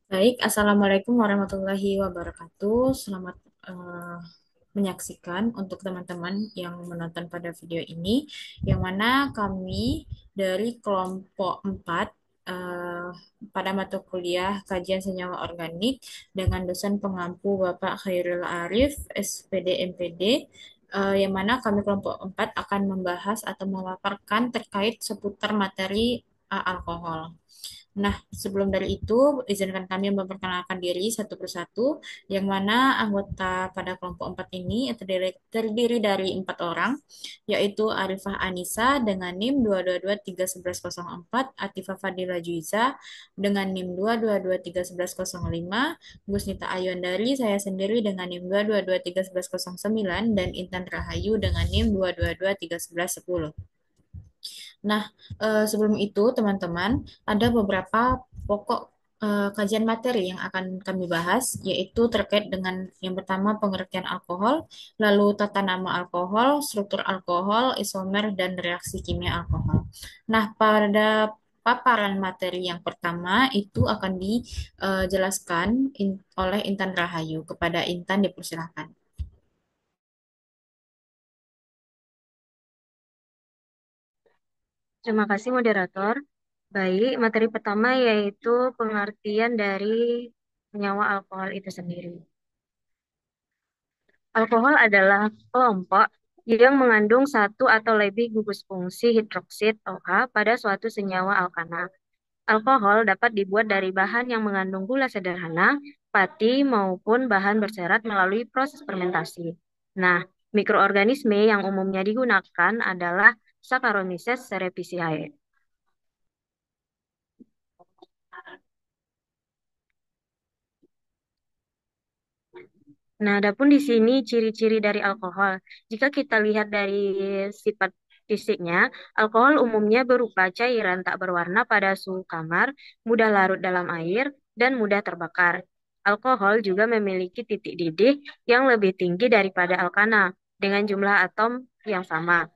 Baik, Assalamualaikum warahmatullahi wabarakatuh. Selamat menyaksikan untuk teman-teman yang menonton pada video ini, yang mana kami dari kelompok 4 eh, pada mata kuliah Kajian Senyawa Organik dengan dosen pengampu Bapak Khairul Arif, SPD MPD, yang mana kami kelompok 4 akan membahas atau memaparkan terkait seputar materi alkohol. Nah, sebelum dari itu, izinkan kami memperkenalkan diri satu persatu, yang mana anggota pada kelompok 4 ini terdiri dari 4 orang, yaitu Arifah Anissa dengan NIM 222311004, Atifah Fadila Juiza dengan NIM 222311005, Gusnita Ayuandari, saya sendiri dengan NIM 222311009, dan Intan Rahayu dengan NIM 2223110. Nah, sebelum itu, teman-teman, ada beberapa pokok kajian materi yang akan kami bahas, yaitu terkait dengan yang pertama pengertian alkohol, lalu tata nama alkohol, struktur alkohol, isomer, dan reaksi kimia alkohol. Nah, pada paparan materi yang pertama itu akan dijelaskan oleh Intan Rahayu. Kepada Intan dipersilakan. Terima kasih moderator. Baik, materi pertama yaitu pengertian dari senyawa alkohol itu sendiri. Alkohol adalah kelompok yang mengandung satu atau lebih gugus fungsi hidroksid OH pada suatu senyawa alkana. Alkohol dapat dibuat dari bahan yang mengandung gula sederhana, pati, maupun bahan berserat melalui proses fermentasi. Nah, mikroorganisme yang umumnya digunakan adalah Saccharomyces cerevisiae. Nah, adapun di sini ciri-ciri dari alkohol. Jika kita lihat dari sifat fisiknya, alkohol umumnya berupa cairan tak berwarna pada suhu kamar, mudah larut dalam air, dan mudah terbakar. Alkohol juga memiliki titik didih yang lebih tinggi daripada alkana, dengan jumlah atom yang sama.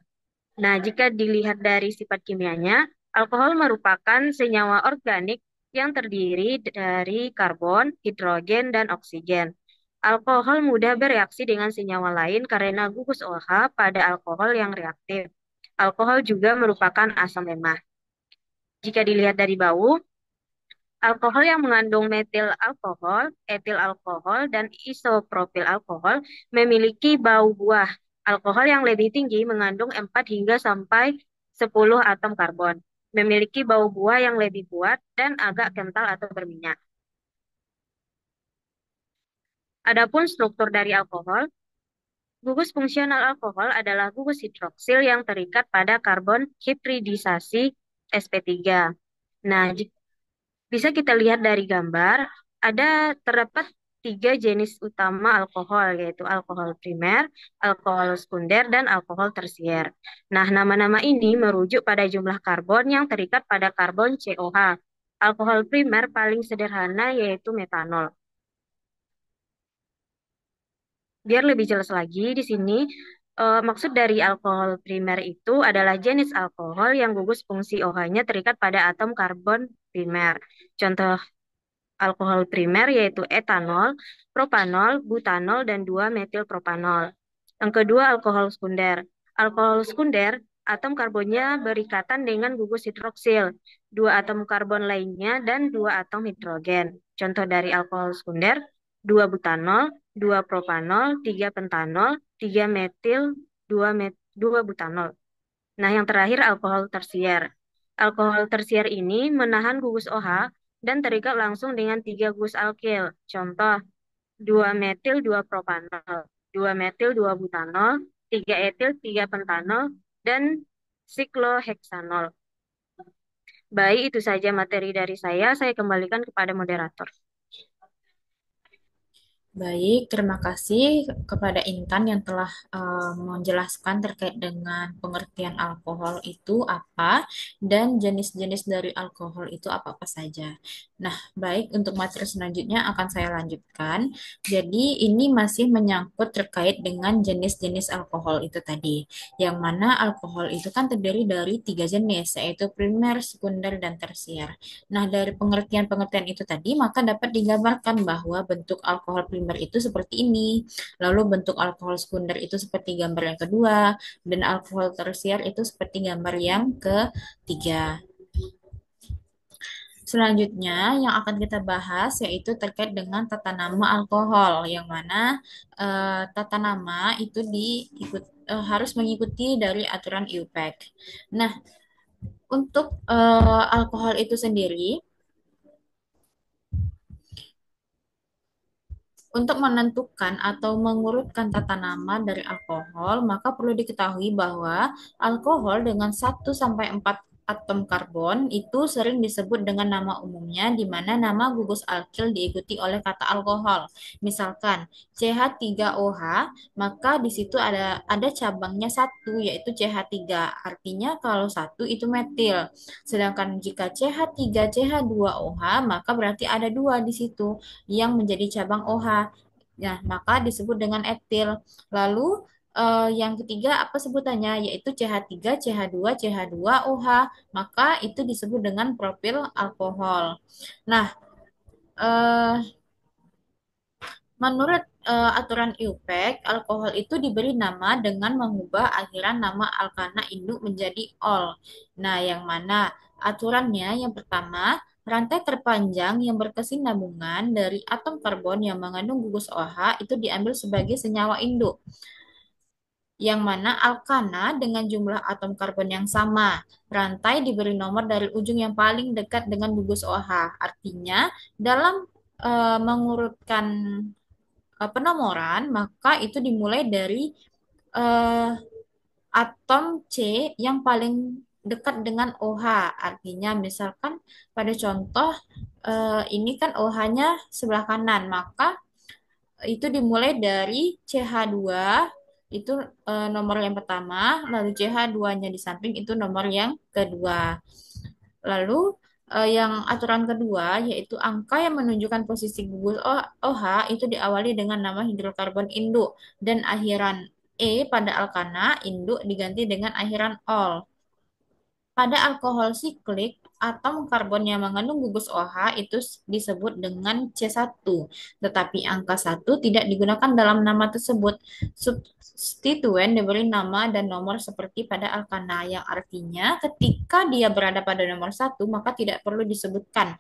Nah, jika dilihat dari sifat kimianya, alkohol merupakan senyawa organik yang terdiri dari karbon, hidrogen, dan oksigen. Alkohol mudah bereaksi dengan senyawa lain karena gugus OH pada alkohol yang reaktif. Alkohol juga merupakan asam lemah. Jika dilihat dari bau, alkohol yang mengandung metil alkohol, etil alkohol, dan isopropil alkohol memiliki bau buah. Alkohol yang lebih tinggi mengandung 4 hingga sampai 10 atom karbon. Memiliki bau buah yang lebih kuat dan agak kental atau berminyak. Adapun struktur dari alkohol, gugus fungsional alkohol adalah gugus hidroksil yang terikat pada karbon hibridisasi sp3. Nah, bisa kita lihat dari gambar, terdapat tiga jenis utama alkohol, yaitu alkohol primer, alkohol sekunder, dan alkohol tersier. Nah, nama-nama ini merujuk pada jumlah karbon yang terikat pada karbon COH. Alkohol primer paling sederhana yaitu metanol. Biar lebih jelas lagi, di sini maksud dari alkohol primer itu adalah jenis alkohol yang gugus fungsi OH-nya terikat pada atom karbon primer. Contoh alkohol primer yaitu etanol, propanol, butanol, dan 2-metil propanol. Yang kedua, alkohol sekunder. Alkohol sekunder, atom karbonnya berikatan dengan gugus hidroksil, dua atom karbon lainnya, dan dua atom hidrogen. Contoh dari alkohol sekunder, 2 butanol, 2 propanol, 3 pentanol, 3 metil, 2 butanol. Nah, yang terakhir alkohol tersier. Alkohol tersier ini menahan gugus OH dan terikat langsung dengan tiga gugus alkil. Contoh, 2 metil 2 propanol, 2 metil 2 butanol, 3 etil 3 pentanol, dan sikloheksanol. Baik, itu saja materi dari saya. Saya kembalikan kepada moderator. Baik, terima kasih kepada Intan yang telah menjelaskan terkait dengan pengertian alkohol itu apa dan jenis-jenis dari alkohol itu apa-apa saja. Nah, baik, untuk materi selanjutnya akan saya lanjutkan. Jadi, ini masih menyangkut terkait dengan jenis-jenis alkohol itu tadi. Yang mana alkohol itu kan terdiri dari tiga jenis, yaitu primer, sekunder, dan tersier. Nah, dari pengertian-pengertian itu tadi, maka dapat digambarkan bahwa bentuk alkohol primer itu seperti ini, lalu bentuk alkohol sekunder itu seperti gambar yang kedua, dan alkohol tersier itu seperti gambar yang ketiga. Selanjutnya, yang akan kita bahas yaitu terkait dengan tata nama alkohol, yang mana tata nama itu harus mengikuti dari aturan IUPAC. Nah, untuk alkohol itu sendiri, untuk menentukan atau mengurutkan tata nama dari alkohol, maka perlu diketahui bahwa alkohol dengan 1 sampai 4 atom karbon itu sering disebut dengan nama umumnya, di mana nama gugus alkil diikuti oleh kata alkohol. Misalkan CH3OH, maka di situ ada cabangnya satu, yaitu CH3. Artinya kalau satu itu metil. Sedangkan jika CH3CH2OH, maka berarti ada dua di situ yang menjadi cabang OH. Nah, maka disebut dengan etil. Lalu yang ketiga apa sebutannya? Yaitu CH3, CH2, CH2OH. Maka itu disebut dengan propil alkohol. Nah, eh, menurut aturan IUPAC, alkohol itu diberi nama dengan mengubah akhiran nama alkana induk menjadi ol. Nah, yang mana aturannya yang pertama, rantai terpanjang yang berkesinambungan dari atom karbon yang mengandung gugus OH itu diambil sebagai senyawa induk, yang mana alkana dengan jumlah atom karbon yang sama. Rantai diberi nomor dari ujung yang paling dekat dengan gugus OH. Artinya, dalam mengurutkan penomoran, maka itu dimulai dari eh, atom C yang paling dekat dengan OH. Artinya, misalkan pada contoh ini kan OH-nya sebelah kanan, maka itu dimulai dari CH2 itu nomor yang pertama, lalu CH2-nya di samping itu nomor yang kedua. Lalu yang aturan kedua yaitu angka yang menunjukkan posisi gugus OH itu diawali dengan nama hidrokarbon induk dan akhiran E pada alkana induk diganti dengan akhiran ol. Pada alkohol siklik, atom karbon yang mengandung gugus OH itu disebut dengan C1, tetapi angka 1 tidak digunakan dalam nama tersebut. Substituen diberi nama dan nomor seperti pada alkana, yang artinya ketika dia berada pada nomor 1, maka tidak perlu disebutkan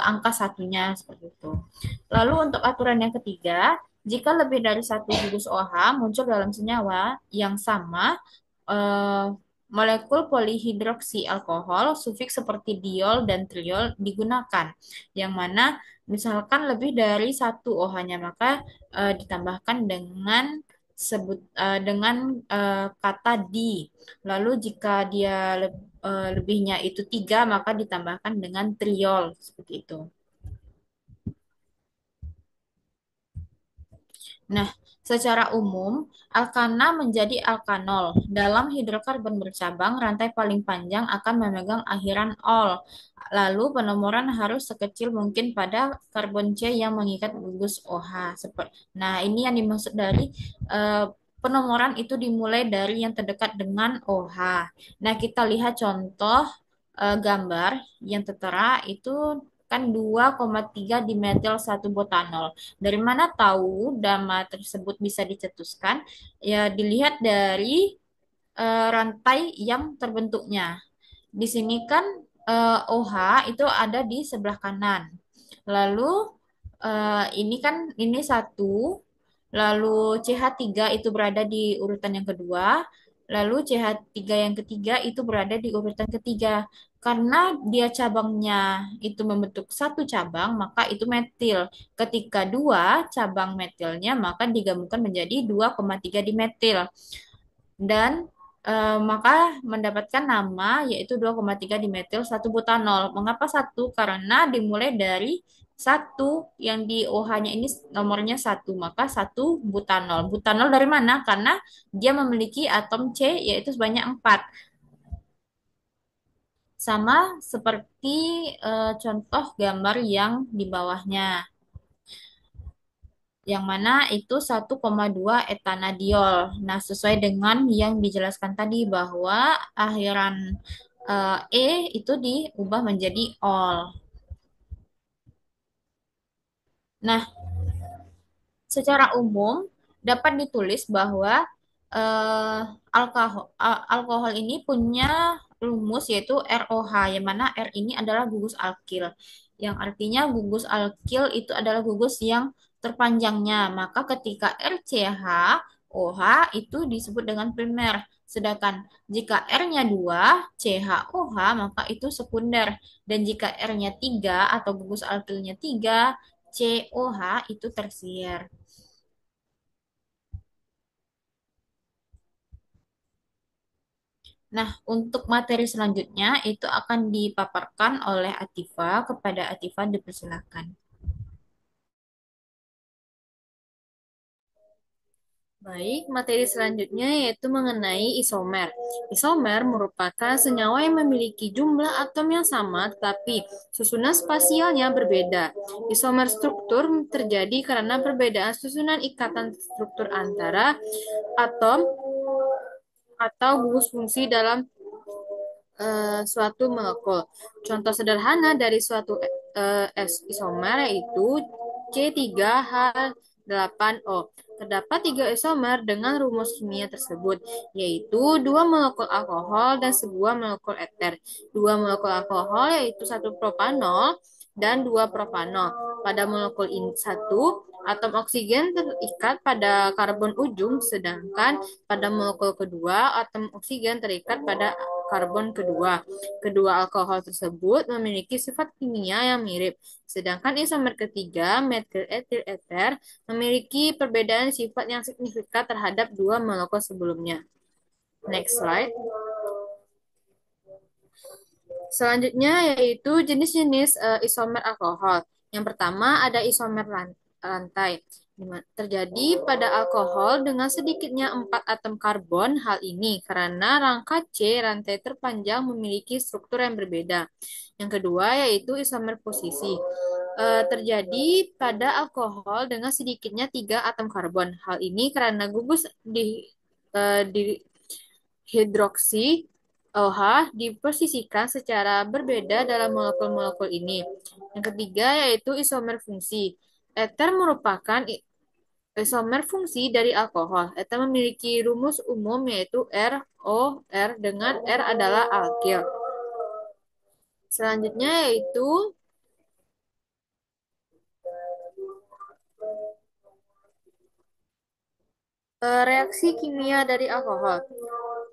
angka satunya seperti itu. Lalu untuk aturan yang ketiga, jika lebih dari satu gugus OH muncul dalam senyawa yang sama, eh, molekul polihidroksi alkohol, sufiks seperti diol dan triol digunakan, yang mana misalkan lebih dari satu OH-nya, maka ditambahkan dengan kata di. Lalu jika dia lebihnya itu tiga, maka ditambahkan dengan triol seperti itu. Nah, secara umum, alkana menjadi alkanol. Dalam hidrokarbon bercabang, rantai paling panjang akan memegang akhiran ol. Lalu penomoran harus sekecil mungkin pada karbon C yang mengikat gugus OH. Nah, ini yang dimaksud dari eh, penomoran itu dimulai dari yang terdekat dengan OH. Nah, kita lihat contoh gambar yang tertera itu kan 2,3 dimetil satu butanol. Dari mana tahu dama tersebut bisa dicetuskan? Ya, dilihat dari rantai yang terbentuknya. Di sini kan OH itu ada di sebelah kanan. Lalu ini kan ini satu, lalu CH3 itu berada di urutan yang kedua, lalu CH3 yang ketiga itu berada di urutan ketiga. Karena dia cabangnya itu membentuk satu cabang, maka itu metil. Ketika dua cabang metilnya, maka digabungkan menjadi 2,3 dimetil dan maka mendapatkan nama yaitu 2,3 dimetil satu butanol. Mengapa satu? Karena dimulai dari Satu yang di OH-nya ini nomornya satu, maka satu butanol. Butanol dari mana? Karena dia memiliki atom C yaitu sebanyak 4. Sama seperti contoh gambar yang di bawahnya, yang mana itu 1,2 etanadiol. Nah, sesuai dengan yang dijelaskan tadi bahwa akhiran E itu diubah menjadi ol. Nah, secara umum dapat ditulis bahwa alkohol ini punya rumus yaitu ROH, yang mana R ini adalah gugus alkil. Yang artinya gugus alkil itu adalah gugus yang terpanjangnya. Maka ketika RCH, OH itu disebut dengan primer. Sedangkan jika R-nya 2, CHOH, maka itu sekunder. Dan jika R-nya 3 atau gugus alkilnya 3, COH itu tersier. Nah, untuk materi selanjutnya itu akan dipaparkan oleh Atifa. Kepada Atifa dipersilakan. Baik, materi selanjutnya yaitu mengenai isomer. Isomer merupakan senyawa yang memiliki jumlah atom yang sama tetapi susunan spasialnya berbeda. Isomer struktur terjadi karena perbedaan susunan ikatan struktur antara atom atau gugus fungsi dalam suatu molekul. Contoh sederhana dari suatu isomer yaitu C3H8O. Terdapat tiga isomer dengan rumus kimia tersebut, yaitu dua molekul alkohol dan sebuah molekul eter. Dua molekul alkohol yaitu satu propanol dan dua propanol. Pada molekul ini satu, atom oksigen terikat pada karbon ujung, sedangkan pada molekul kedua, atom oksigen terikat pada karbon kedua. Kedua alkohol tersebut memiliki sifat kimia yang mirip, sedangkan isomer ketiga, metil etil eter, memiliki perbedaan sifat yang signifikan terhadap dua molekul sebelumnya. Next slide. Selanjutnya yaitu jenis-jenis isomer alkohol. Yang pertama ada isomer rantai. Terjadi pada alkohol dengan sedikitnya 4 atom karbon. Hal ini karena rangka C rantai terpanjang memiliki struktur yang berbeda. Yang kedua yaitu isomer posisi. Terjadi pada alkohol dengan sedikitnya 3 atom karbon. Hal ini karena gugus di hidroksi OH diposisikan secara berbeda dalam molekul-molekul ini. Yang ketiga yaitu isomer fungsi. Eter merupakan isomer fungsi dari alkohol. Eter memiliki rumus umum yaitu ROR dengan R adalah alkil. Selanjutnya yaitu reaksi kimia dari alkohol.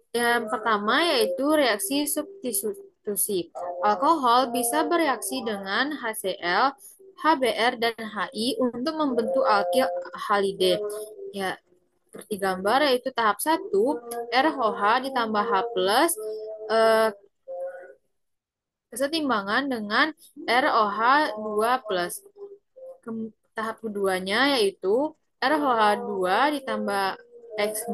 Yang pertama yaitu reaksi substitusi. Alkohol bisa bereaksi dengan HCl, HBr, dan HI untuk membentuk alkil halide. Ya, seperti gambar yaitu tahap 1, ROH ditambah H+, eh, kesetimbangan dengan ROH 2+. Tahap keduanya yaitu ROH2 ditambah X-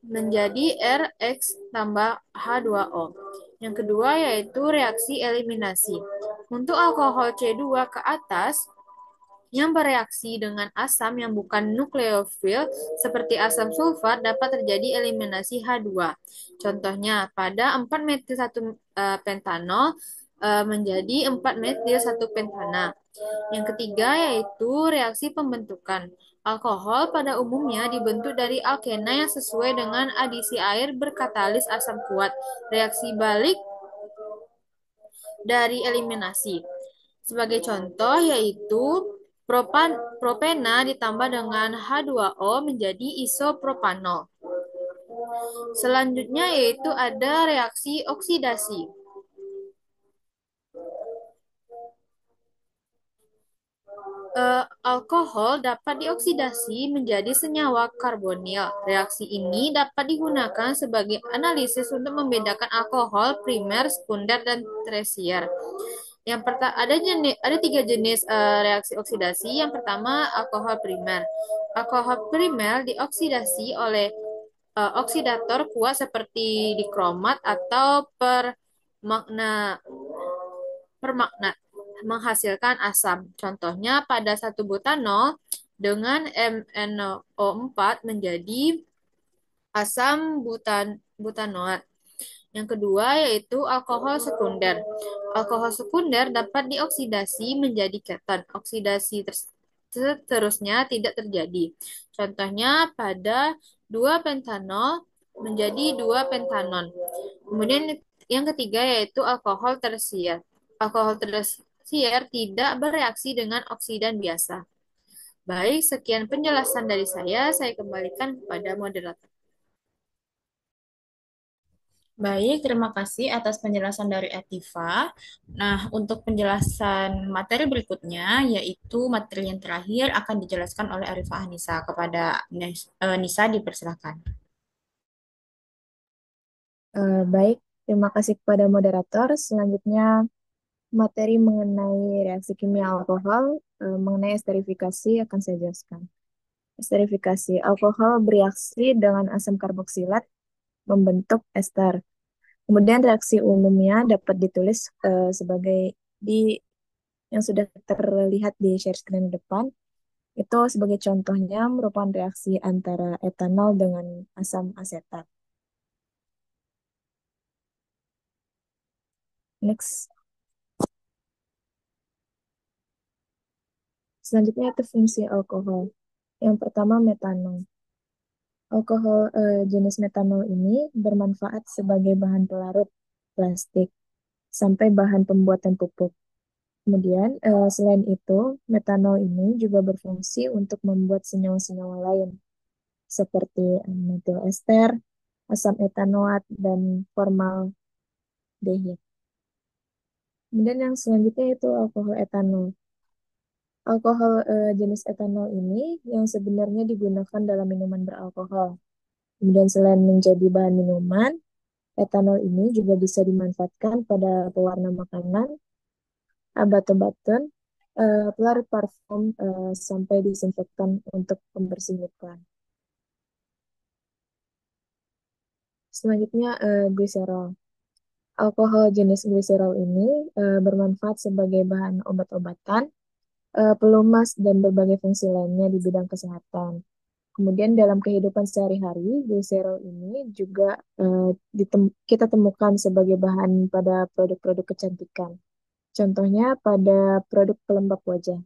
menjadi RX tambah H2O. Yang kedua yaitu reaksi eliminasi. Untuk alkohol C2 ke atas yang bereaksi dengan asam yang bukan nukleofil seperti asam sulfat dapat terjadi eliminasi H2. Contohnya pada 4 metil 1 pentanol menjadi 4 metil 1 pentana. Yang ketiga yaitu reaksi pembentukan. Alkohol pada umumnya dibentuk dari alkena yang sesuai dengan adisi air berkatalis asam kuat. Reaksi balik dari eliminasi. Sebagai contoh yaitu propena ditambah dengan H2O menjadi isopropanol. Selanjutnya yaitu ada reaksi oksidasi. Alkohol dapat dioksidasi menjadi senyawa karbonil. Reaksi ini dapat digunakan sebagai analisis untuk membedakan alkohol primer, sekunder, dan tersier. Ada tiga jenis reaksi oksidasi. Yang pertama alkohol primer. Alkohol primer dioksidasi oleh oksidator kuat seperti dikromat atau permagna permagna menghasilkan asam. Contohnya pada satu butanol dengan MnO4 menjadi asam butanoat. Yang kedua yaitu alkohol sekunder. Alkohol sekunder dapat dioksidasi menjadi keton. Oksidasi seterusnya tidak terjadi. Contohnya pada 2 pentanol menjadi 2 pentanon. Kemudian yang ketiga yaitu alkohol tersier. Alkohol tersier tidak bereaksi dengan oksidan biasa. Baik, sekian penjelasan dari saya kembalikan kepada moderator. Baik, terima kasih atas penjelasan dari Ativa. Nah, untuk penjelasan materi berikutnya, yaitu materi yang terakhir akan dijelaskan oleh Arifah Anissa. Kepada Nisa, dipersilakan. Baik, terima kasih kepada moderator. Selanjutnya, materi mengenai reaksi kimia alkohol, mengenai esterifikasi akan saya jelaskan. Esterifikasi, alkohol bereaksi dengan asam karboksilat membentuk ester. Kemudian reaksi umumnya dapat ditulis sebagai di yang sudah terlihat di share screen depan. Itu sebagai contohnya merupakan reaksi antara etanol dengan asam asetat. Next. Selanjutnya itu fungsi alkohol. Yang pertama metanol. Alkohol jenis metanol ini bermanfaat sebagai bahan pelarut plastik sampai bahan pembuatan pupuk. Kemudian selain itu, metanol ini juga berfungsi untuk membuat senyawa-senyawa lain seperti metil ester, asam etanoat, dan formaldehid. Kemudian yang selanjutnya itu alkohol etanol. Alkohol jenis etanol ini yang sebenarnya digunakan dalam minuman beralkohol. Kemudian selain menjadi bahan minuman, etanol ini juga bisa dimanfaatkan pada pewarna makanan, obat-obatan, pelarut parfum, sampai disinfektan untuk pembersih luka. Selanjutnya, gliserol. Alkohol jenis gliserol ini bermanfaat sebagai bahan obat-obatan, pelumas, dan berbagai fungsi lainnya di bidang kesehatan. Kemudian dalam kehidupan sehari-hari, gliserol ini juga kita temukan sebagai bahan pada produk-produk kecantikan. Contohnya pada produk pelembab wajah.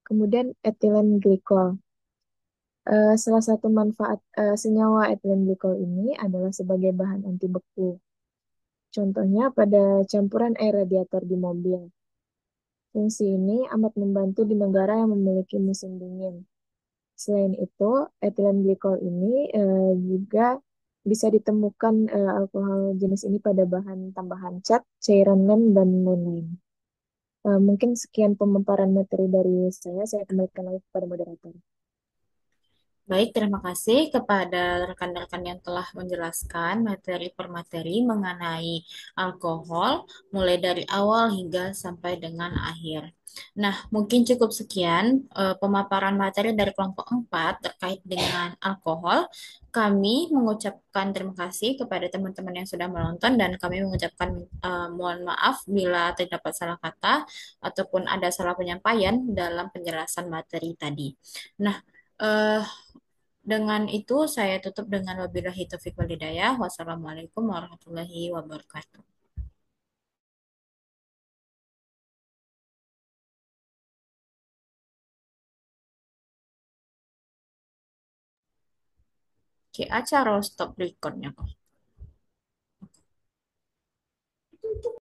Kemudian etilen glikol. Salah satu manfaat senyawa etilen glikol ini adalah sebagai bahan anti beku. Contohnya pada campuran air radiator di mobil. Fungsi ini amat membantu di negara yang memiliki musim dingin. Selain itu, etilen glikol ini juga bisa ditemukan alkohol jenis ini pada bahan tambahan cat, cairan lem, dan lain-lain. Mungkin sekian pemaparan materi dari saya kembalikan lagi kepada moderator. Baik, terima kasih kepada rekan-rekan yang telah menjelaskan materi per materi mengenai alkohol, mulai dari awal hingga sampai dengan akhir. Nah, mungkin cukup sekian pemaparan materi dari kelompok 4 terkait dengan alkohol. Kami mengucapkan terima kasih kepada teman-teman yang sudah menonton dan kami mengucapkan mohon maaf bila terdapat salah kata ataupun ada salah penyampaian dalam penjelasan materi tadi. Nah, eh, dengan itu saya tutup dengan wabillahi taufiq wal hidayah. Wassalamualaikum warahmatullahi wabarakatuh. Oke, acara stop recordnya kok.